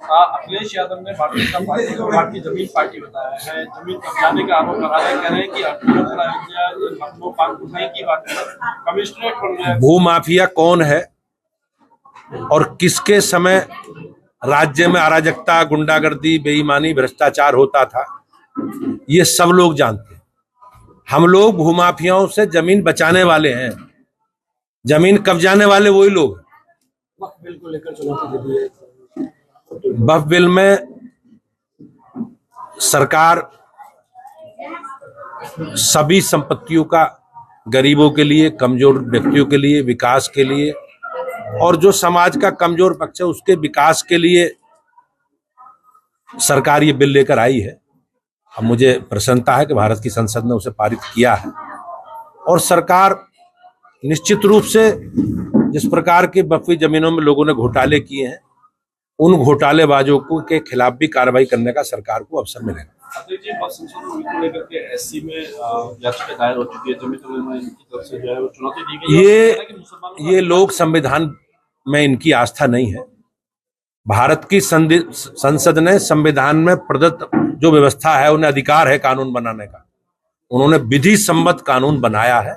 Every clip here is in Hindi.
अखिलेश यादव ने भारतीय जनता पार्टी को भारतीय जमीन पार्टी बताया है। जमीन कब्जाने का आरोप लगा रहे, कह रहे हैं कि लखनऊ कानपुर नहीं की बात है, कमिश्नरेट बन गया। भू माफिया कौन है और किसके समय राज्य में अराजकता, गुंडागर्दी, बेईमानी, भ्रष्टाचार होता था, ये सब लोग जानते हैं। हम लोग भूमाफियाओं से जमीन बचाने वाले हैं, जमीन कब्जाने वाले वही लोग। वक्फ बिल को लेकर चुनौती दे दी है। वक्फ बिल में सरकार सभी संपत्तियों का गरीबों के लिए, कमजोर व्यक्तियों के लिए, विकास के लिए और जो समाज का कमजोर पक्ष है उसके विकास के लिए सरकार ये बिल लेकर आई है। अब मुझे प्रसन्नता है कि भारत की संसद ने उसे पारित किया है और सरकार निश्चित रूप से जिस प्रकार की वक्फी जमीनों में लोगों ने घोटाले किए हैं, उन घोटालेबाजों के खिलाफ भी कार्रवाई करने का सरकार को अवसर मिलेगा। एससी में याचिका दायर हो चुकी है, इनकी तरफ से जो है वो चुनौती दी गई है। ये लोग संविधान में इनकी आस्था नहीं है। भारत की संसद ने संविधान में प्रदत्त जो व्यवस्था है, उन्हें अधिकार है कानून बनाने का। उन्होंने विधि सम्मत कानून बनाया है।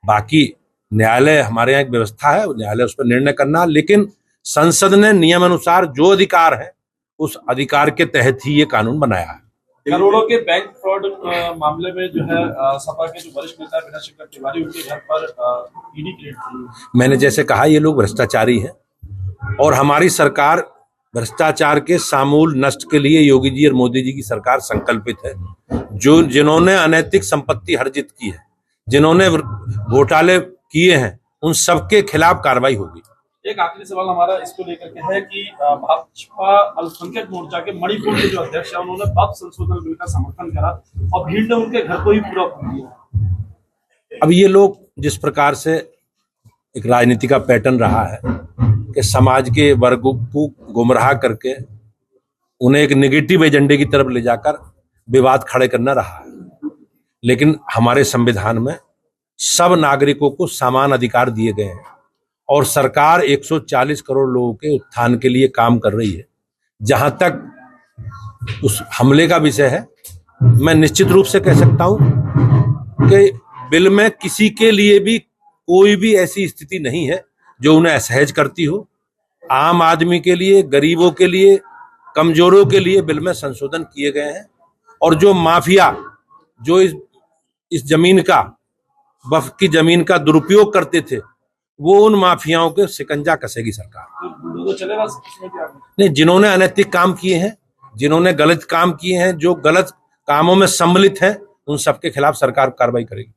बाकी न्यायालय, हमारे यहाँ एक व्यवस्था है, न्यायालय उस पर निर्णय करना, लेकिन संसद ने नियम अनुसार जो अधिकार है उस अधिकार के तहत ही ये कानून बनाया है। करोड़ों के बैंक फ्रॉड मामले में जो है सपा के जो वरिष्ठ नेता विनय तिवारी, उनके घर पर ईडी की रेड की। मैंने जैसे कहा, ये लोग भ्रष्टाचारी हैं और हमारी सरकार भ्रष्टाचार के समूल नष्ट के लिए योगी जी और मोदी जी की सरकार संकल्पित है। जिन्होंने अनैतिक संपत्ति अर्जित की है, जिन्होंने घोटाले किए हैं, उन सबके खिलाफ कार्रवाई होगी। एक आखिरी सवाल हमारा इसको लेकर के है कि भाजपा अल्पसंख्यक मोर्चा के मणिपुर के जो अध्यक्ष है, उन्होंने वक्फ संशोधन बिल का समर्थन करा और भीड़ ने उनके घर को ही पूरा फूंक दिया। अब ये लोग जिस प्रकार से एक राजनीति का पैटर्न रहा है कि समाज के वर्गों को गुमराह करके उन्हें एक नेगेटिव एजेंडे की तरफ ले जाकर विवाद खड़े करना रहा है, लेकिन हमारे संविधान में सब नागरिकों को समान अधिकार दिए गए हैं और सरकार 140 करोड़ लोगों के उत्थान के लिए काम कर रही है। जहां तक उस हमले का विषय है, मैं निश्चित रूप से कह सकता हूं कि बिल में किसी के लिए भी कोई भी ऐसी स्थिति नहीं है जो उन्हें असहज करती हो। आम आदमी के लिए, गरीबों के लिए, कमजोरों के लिए बिल में संशोधन किए गए हैं और जो माफिया जो इस जमीन का, वक्फ की जमीन का दुरुपयोग करते थे, वो उन माफियाओं के शिकंजा कसेगी सरकार। नहीं, जिन्होंने अनैतिक काम किए हैं, जिन्होंने गलत काम किए हैं, जो गलत कामों में सम्मिलित हैं, उन सबके खिलाफ सरकार कार्रवाई करेगी।